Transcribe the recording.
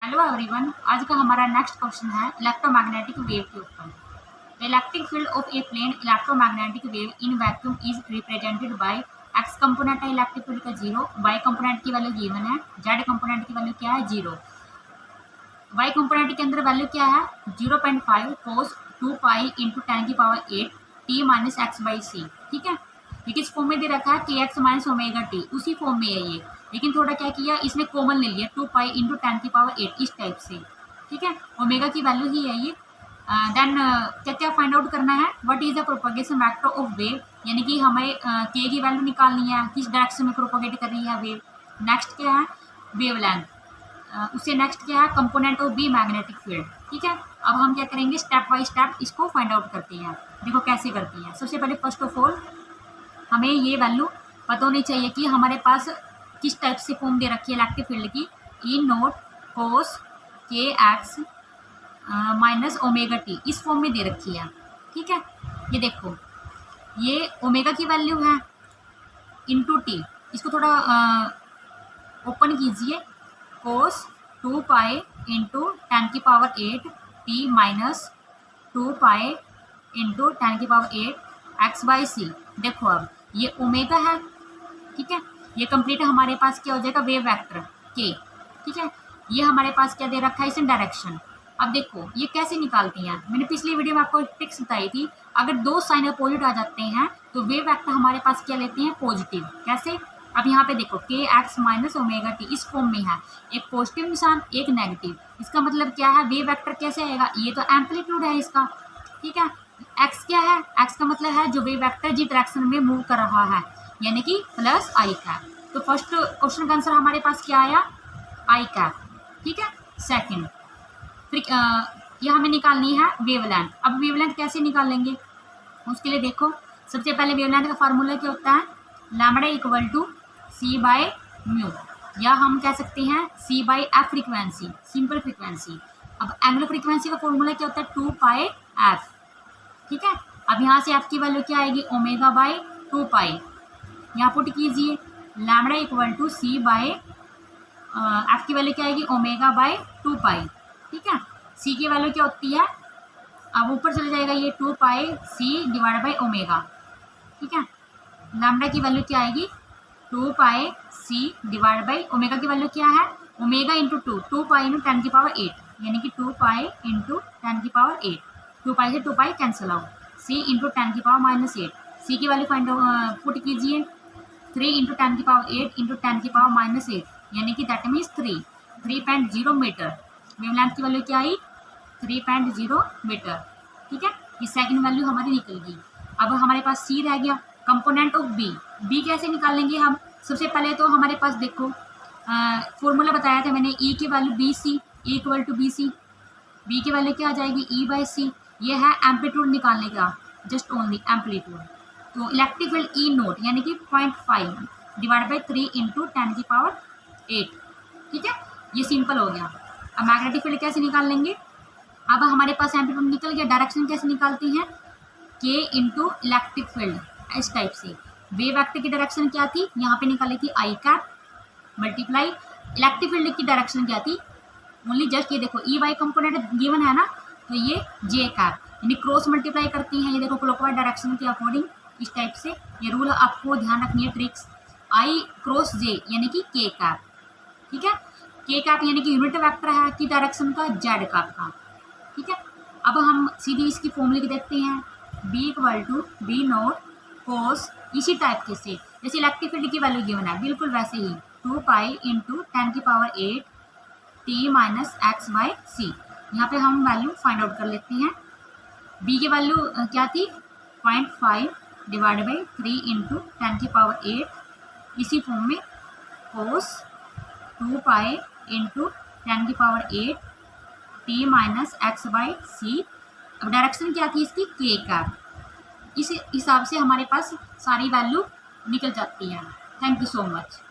Hello everyone, आज का हमारा नेक्स्ट क्वेश्चन है इलेक्ट्रोमैग्नेटिक वेव के ऊपर। The electric field of a plane electromagnetic wave in vacuum is represented by X component है इलेक्ट्रिक फील्ड का 0, वाई कंपोनेंट की वैल्यू गिवन है, जेड कंपोनेंट की वैल्यू क्या है 0। वाई कंपोनेंट के अंदर वैल्यू क्या है 0.5 कोस 2 पाई इंटू 10 की power 8 t minus x by c. ठीक है, ये किस फॉर्म में दे रखा है के एक्स माइनस ओमेगा टी, उसी फॉर्म में है ये, लेकिन थोड़ा क्या किया इसने कॉमन ले लिया 2 पाई इंटू 10 की पावर 8 इस टाइप से। ठीक है, ओमेगा की वैल्यू ही है ये। देन क्या क्या फाइंड आउट करना है, what is the propagation vector of wave, यानी कि हमें के की वैल्यू निकालनी है, किस डायरेक्शन में प्रोपोगेट कर रही है वेव। नेक्स्ट क्या है वेव लेंथ, उससे नेक्स्ट क्या है component of B magnetic field. ठीक है, अब हम क्या करेंगे स्टेप बाय स्टेप इसको फाइंड आउट करते हैं। देखो कैसे करती हैं। सबसे पहले फर्स्ट ऑफ ऑल हमें ये वैल्यू पता होनी चाहिए कि हमारे पास किस टाइप से फॉर्म दे रखी है इलेक्ट्रिक फील्ड की, ई नोट कोस के एक्स माइनस ओमेगा टी, इस फॉर्म में दे रखी है। ठीक है, ये देखो ये ओमेगा की वैल्यू है इंटू टी, इसको थोड़ा ओपन कीजिए, कोस 2 पाई इंटू 10 की power 8 t minus 2 pi into 10 की पावर 8 एक्स बाई सी। देखो अब ये ओमेगा है, ठीक है, ये कंप्लीट हमारे पास क्या हो जाएगा वेव वेक्टर के। ठीक है, ये हमारे पास क्या दे रखा है इसे डायरेक्शन। अब देखो ये कैसे निकालती हैं, मैंने पिछली वीडियो में आपको ट्रिक्स बताई थी, अगर दो साइन अपोजिट आ जाते हैं तो वेव वेक्टर हमारे पास क्या लेते हैं पॉजिटिव। कैसे, अब यहाँ पे देखो के एक्स माइनस ओमेगा टी इस फॉर्म में है, एक पॉजिटिव निशान एक नेगेटिव, इसका मतलब क्या है वेव वेक्टर कैसे आएगा, ये तो एम्पलीट्यूड है इसका। ठीक है, एक्स क्या है, एक्स का मतलब है जो वेव वेक्टर जिस डायरेक्शन में मूव कर रहा है, यानी कि प्लस आई कैप। तो फर्स्ट क्वेश्चन का आंसर हमारे पास क्या आया आई कैप। ठीक है, सेकंड फिर ये हमें निकालनी है वेवलेंथ। अब वेवलेंथ कैसे निकालेंगे, उसके लिए देखो सबसे पहले वेवलेंथ का फार्मूला क्या होता है lambda equal to C by mu, या हम कह सकते हैं c by f frequency, simple frequency. अब एंगुलर फ्रीक्वेंसी का फॉर्मूला क्या होता है 2 पाई एफ। ठीक है, अब यहाँ से एफ की वैल्यू क्या आएगी ओमेगा बाय 2 पाई, यहाँ पुट कीजिए lambda equal to C by F की वैल्यू क्या आएगी ओमेगा बाय 2 पाई। ठीक है, सी की वैल्यू क्या होती है, अब ऊपर चले जाएगा ये 2 पाई सी डिवाइड बाय ओमेगा। ठीक है, लैम्बडा की वैल्यू क्या आएगी 2 पाई सी डिवाइड बाई ओमेगा की वैल्यू क्या है ओमेगा इंटू 2 पाई इंटू 10 की पावर 8, यानी कि 2 पाई इंटू 10 की पावर 8, 2 पाई से 2 पाई कैंसिल आउट, सी इंटू 10 की पावर -8, सी की वैल्यू फाइंड पुट कीजिए 3 इंटू 10 की पावर 8 इंटू 10 की पावर -8, यानी कि दैट मीन्स 3.0 मीटर। वेवलेंथ की वैल्यू क्या आई 3.0 मीटर। ठीक है, ये सेकंड वैल्यू हमारी निकल गई। अब हमारे पास सी रह गया, कंपोनेंट ऑफ बी, बी कैसे निकालेंगे हम, सबसे पहले तो हमारे पास देखो फॉर्मूला बताया था मैंने ई की value B C equal to B C, B की वैल्यू क्या आ जाएगी ई बाई सी, ये है एम्पलीट्यूड निकालने का, जस्ट ओनली एम्पलीट्यूड। तो इलेक्ट्रिक फील्ड ई नोट यानी कि 0.5 डिवाइड बाई 3 इंटू 10 की पावर 8। ठीक है, ये सिंपल हो गया। अब मैग्नेटिक फील्ड कैसे निकाल लेंगे, अब हमारे पास एम्पलीट्यूड निकल गया, डायरेक्शन कैसे निकालते हैं के इंटू इलेक्ट्रिक फील्ड, इस टाइप से। वेव वेक्टर की डायरेक्शन क्या थी, यहाँ पे निकाली थी आई कैप मल्टीप्लाई इलेक्ट्रिक फील्ड की डायरेक्शन क्या थी ओनली जस्ट ये देखो ई वाई कंपोनेंट गिवन है ना, तो ये जे कैप, यानी क्रॉस मल्टीप्लाई करती हैं, ये देखो क्लॉकवाइज डायरेक्शन के अकॉर्डिंग इस टाइप से। ये रूल आपको ध्यान रखनी है ट्रिक्स, आई क्रॉस जे यानी कि के कैप। ठीक है, के कैप यानी कि यूनिट वेक्टर है कि डायरेक्शन का जेड कैप का। ठीक है, अब हम सीधी इसकी फॉर्मूले की देखते हैं B equal to B naught cos, इसी टाइप के से जैसे इलेक्ट्रिक फील्ड की वैल्यू गिवन है बिल्कुल वैसे ही 2 पाई इंटू 10 की power 8 t minus x by c. यहाँ पे हम वैल्यू फाइंड आउट कर लेते हैं, बी की वैल्यू क्या थी 0.5 डिवाइड बाई 3 इंटू 10 की पावर 8, इसी फॉर्म में कोस 2 पाई इंटू 10 की power 8 t minus x by c. अब डायरेक्शन क्या थी इसकी के कैप, इस हिसाब से हमारे पास सारी वैल्यू निकल जाती है। Thank you so much.